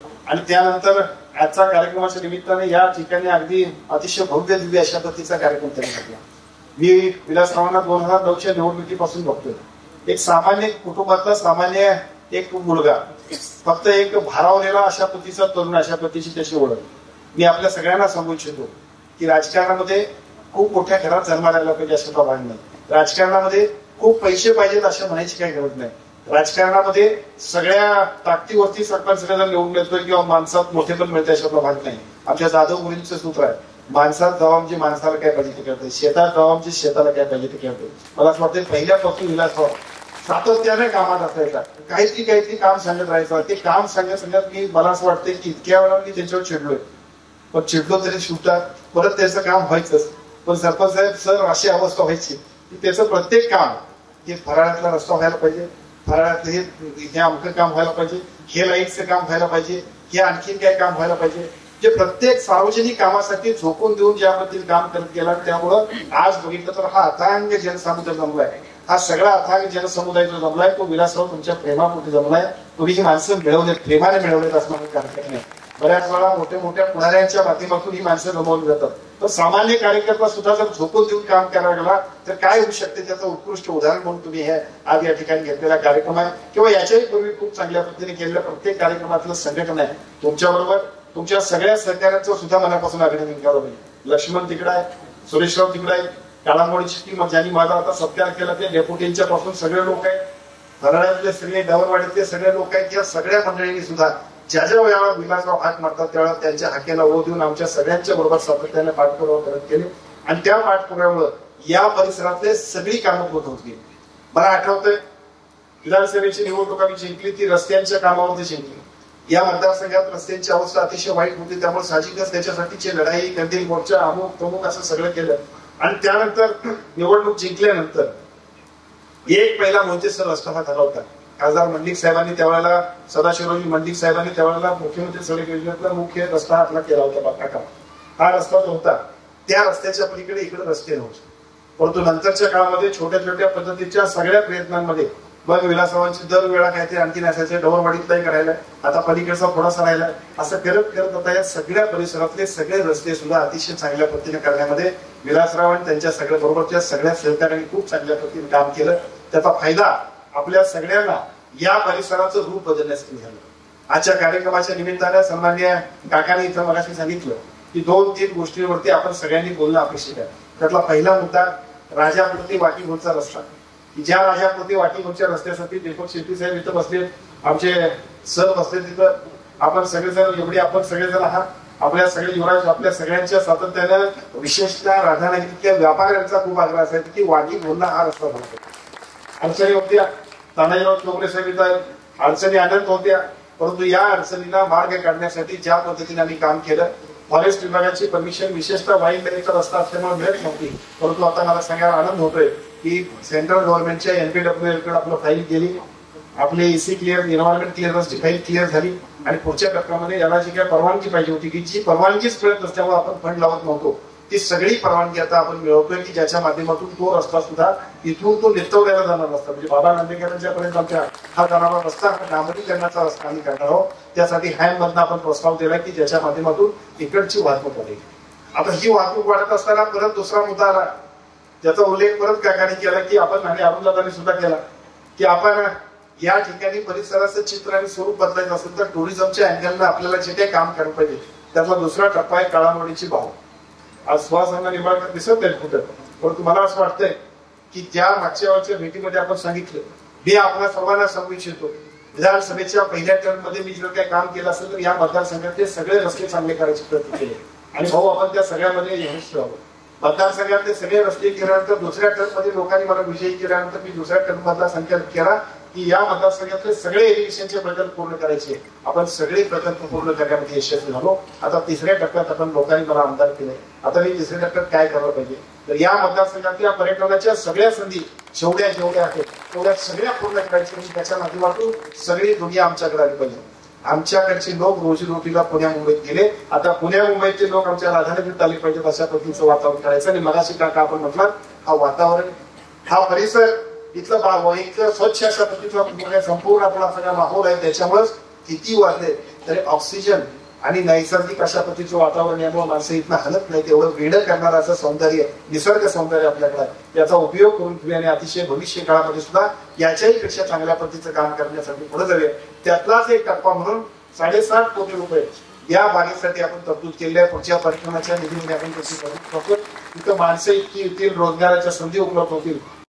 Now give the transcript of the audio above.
आणि त्यानंतर आजच्या कार्यक्रमाच्या निमित्ताने या ठिकाणी अगदी अतिशय भव्य दिव्य अशा पद्धतीचा कार्यक्रम त्यांनी घेतला. मी विलासरावांना 2009च्या निवडणुकीपासून बघतोय. एक सामान्य कुटुंबातला सामान्य एक मुलगा, फक्त एक भारावलेला अशा पद्धतीचा तरुण, अशा पद्धतीची त्याची ओळख. मी आपल्या सगळ्यांना सांगू इच्छितो की राजकारणामध्ये खूप मोठ्या घरात जन्माला आला पाहिजे असं भाग नाही. राजकारणामध्ये खूप पैसे पाहिजेत असं म्हणायची काही गरज नाही. राजकारणामध्ये सगळ्या ताकदीवरती सरपंच निवडून येतोय किंवा माणसात मोठेपण मिळते अशातला भाग नाही. आमच्या जाधव मुलींचं सूत्र आहे, माणसात जावा म्हणजे माणसाला काय पाहिजे ते करते, शेतात जावा म्हणजे शेताला काय पाहिजे ते करते. मला असं वाटतं पहिल्यापासून विलासराव सातत्याने कामात असायचा. काहीतरी काम सांगत राहायचं. ते काम सांगत की मला असं वाटतं की इतक्या वेळा मी त्यांच्यावर चिडलोय, पण चिडलो तरी सुटतात परत त्याचं काम व्हायचंच. पण सरपंच साहेब सर अशी अवस्था व्हायची की त्याचं प्रत्येक काम हे फराळातला रस्ता व्हायला पाहिजे, फराळातलं हे अमकं काम व्हायला पाहिजे, हे लाईटचं काम व्हायला पाहिजे, हे आणखीन काय काम व्हायला पाहिजे. जे प्रत्येक सार्वजनिक कामासाठी झोकून देऊन ज्या पद्धतीने काम करत गेला, त्यामुळं आज बघितलं तर हा अथांग जनसमुदाय जमलाय. हा सगळा अथांग जनसमुदाय जो जमलाय तो विलासराव तुमच्या प्रेमापोटी जमलाय. तुम्ही ही माणसं मिळवलेत, प्रेमाने मिळवलेत असं मला हरकत नाही. बऱ्याच वेळा मोठ्या मोठ्या पुढाऱ्यांच्या माध्यमातून ही माणसं गमावली जातात. तर सामान्य कार्यकर्ता सुद्धा जर झोकून देऊन काम करायला गेला तर काय होऊ शकते त्याचं उत्कृष्ट उदाहरण म्हणून तुम्ही हे आज या ठिकाणी घेतलेला कार्यक्रम आहे किंवा याच्याही पूर्वी खूप चांगल्या पद्धतीने केलेल्या प्रत्येक कार्यक्रमातलं संघटन आहे. तुमच्याबरोबर तुमच्या सगळ्या सहकार्यांचं सुद्धा मनापासून अभिनंदन करावं पाहिजे. लक्ष्मण तिकडे आहे, सुरेशराव तिकडे आहे, काळामोडीची टीम ज्यांनी माझा आता सत्कार केला ते डेप्युटींच्या पासून सगळे लोक आहेत, भराड्यातले सगळे, डवरवाड्यातले सगळे लोक आहेत. या सगळ्या मंडळींनी सुद्धा ज्या ज्या वेळेला विलासराव हाक मारतात त्यावेळेला त्यांच्या हाकेला ओ देऊन आमच्या सगळ्यांच्या बरोबर सातत्याने पाठपुरावा करत गेले आणि त्या पाठपुराव्यामुळे या परिसरातले सगळी कामं होत होती. मला आठवतंय विधानसभेची निवडणूक आम्ही जिंकली ती रस्त्यांच्या कामावरती जिंकली. या मतदारसंघात रस्त्यांची अवस्था अतिशय वाईट होती, त्यामुळे साहजिकच त्याच्यासाठीची लढाई, कंदील मोर्चा, अमुक तमुक असं सगळं केलं. आणि त्यानंतर निवडणूक जिंकल्यानंतर एक पहिला मोहिते सर रस्ता हा ठरवता. खासदार मंडिक साहेबांनी त्यावेळेला, सदाशिवरावजी मंडिक साहेबांनी त्यावेळेला मुख्यमंत्री सडक योजनेतला मुख्य रस्ता आपला केला होता बाकाका. हा रस्ता जो होता त्या रस्त्याच्या पलीकडे इकडे रस्ते नव्हते. परंतु नंतरच्या काळामध्ये छोट्या छोट्या पद्धतीच्या सगळ्या प्रयत्नांमध्ये मग विलासरावांची दरवेळा काहीतरी आणखीन असायचे, डवरवाडीतलाही करायला, आता पलीकडचा थोडासा राहिला, असं करत करत आता या सगळ्या परिसरातले सगळे रस्ते सुद्धा अतिशय चांगल्या पद्धतीने करण्यामध्ये विलासराव आणि त्यांच्या सगळ्या बरोबरच्या सगळ्या सहकार्यांनी खूप चांगल्या पद्धतीने काम केलं. त्याचा फायदा आपल्या सगळ्यांना या परिसराचं रूप बदलण्यासाठी झालं. आजच्या कार्यक्रमाच्या निमित्ताने सन्माननीय काकांनी इथं मगाशी सांगितलं की 2-3 गोष्टींवरती आपण सगळ्यांनी बोलणं अपेक्षित आहे. त्यातला पहिला मुद्दा राजापुरती वाटीभोरचा रस्ता. ज्या राजापुरती वाटीभोरच्या रस्त्यासाठी दीपक शेट्टी साहेब इथं बसले, आमचे सर बसले तिथं, आपण सगळेजण एवढे आपण सगळेजण आहात, आपल्या सगळे युवराज आपल्या सगळ्यांच्या सातत्यानं विशेषतः राधानगरीतल्या व्यापाऱ्यांचा खूप आग्रह असायचा की वाटीभोरला हा रस्ता बनतो. अडचणी होत्या, तानाजीराव चौगले साहेब इथं अडचणी आनंद होत्या, परंतु या अडचणीला मार्ग काढण्यासाठी ज्या पद्धतीने आम्ही काम केलं, फॉरेस्ट विभागाची परमिशन विशेषतः वाईल्ड लाईफचा रस्ता असल्यामुळे मिळत नव्हती. परंतु आता मला सांगायला आनंद होतोय की सेंट्रल गव्हर्नमेंटच्या NPWL कडे आपलं फाईल गेली, आपली EC क्लिअर, एन्व्हायरमेंट क्लिअरन्सची फाईल क्लिअर झाली आणि पुढच्या टप्प्यामध्ये याला जी काही परवानगी पाहिजे होती की जी परवानगीच मिळत नसल्यामुळे आपण फंड लावत नव्हतो, ती सगळी परवानगी आता आपण मिळवतोय की ज्याच्या माध्यमातून तो रस्ता सुद्धा इथून तो नितवल्याला जाणार रस्ता म्हणजे बाबा नांदेकरांच्या पर्यंत आमच्या हा जाणारा रस्ता डांबरीकरणाचा रस्ता आम्ही करणार आहोत. त्यासाठी हॅममधनं आपण प्रस्ताव दिला की ज्याच्या माध्यमातून इकडची वाहतूक वाढेल. आता ही वाहतूक वाढत असताना परत दुसरा मुद्दा आला, ज्याचा उल्लेख परत काकांनी केला की आपण आणि अरुणदादांनी सुद्धा केला की आपण या ठिकाणी परिसराचं चित्र आणि स्वरूप बदलायचं असेल तर टुरिझमच्या अँगलनं आपल्याला जे काही काम करायला पाहिजे त्यातला दुसरा टप्पा आहे काळामोडीची भाव. आज सुहासांना निंबाळकर दिसत नाही कुठं, परंतु मला असं वाटतंय की ज्या मागच्या वेळच्या भेटीमध्ये आपण सांगितलं, मी आपल्या सर्वांना सांगू इच्छितो विधानसभेच्या पहिल्या टर्म मध्ये मी जर काही काम केलं असेल तर या मतदारसंघातले सगळे रस्ते चांगले करायचे प्रयत्न केले आणि भाऊ आपण त्या सगळ्यामध्ये यशस्वी व्हावं. मतदारसंघातले सगळे रस्ते केल्यानंतर दुसऱ्या टर्म मध्ये लोकांनी मला विजयी केल्यानंतर मी दुसऱ्या टर्म मधला संकल्प केला की या मतदारसंघातले सगळे इरिगेशनचे प्रकल्प पूर्ण करायचे. आपण सगळे प्रकल्प पूर्ण करण्यामध्ये यशस्वी झालो. आता तिसऱ्या टप्प्यात आपण लोकांनी मला आमदार केले. आता मी तिसऱ्या टप्प्यात काय करायला पाहिजे तर या मतदारसंघातल्या पर्यटनाच्या सगळ्या संधी जेवढ्या आहेत तेवढ्या सगळ्या पूर्ण करायच्या. त्याच्या माध्यमातून सगळी दुनिया आमच्याकडे आली पाहिजे. आमच्याकडचे लोक रोजीरोटीला पुण्या मुंबईत गेले, आता पुण्या मुंबईचे लोक आमच्या राधानगरीत आले पाहिजेत अशा पद्धतीचं वातावरण करायचं. आणि मगाशी काका आपण म्हटलं हा वातावरण, हा परिसर, इथलं स्वच्छ अशा पद्धतीचा संपूर्ण आपला सगळा माहोल आहे. त्याच्यामुळेच किती वाढले तरी ऑक्सिजन आणि नैसर्गिक अशा पद्धतीचं वातावरण यामुळे माणसं इथनं हलत नाही, तेवढं वेडं करणारं असं सौंदर्य, निसर्ग सौंदर्य आपल्याकडे, याचा उपयोग करून तुम्ही आणि अतिशय भविष्य काळामध्ये सुद्धा याच्याही पेक्षा चांगल्या पद्धतीचं काम करण्यासाठी पुढे जाऊया. त्यातलाच एक टप्पा म्हणून 7.5 कोटी रुपये या बागेसाठी आपण तरतूद केली आहे. पुढच्या परिक्रमाच्या निधीमध्ये आपण त्याची तरतूद करतो. तिथं माणसं इतकी येतील, रोजगाराच्या संधी उपलब्ध होतील.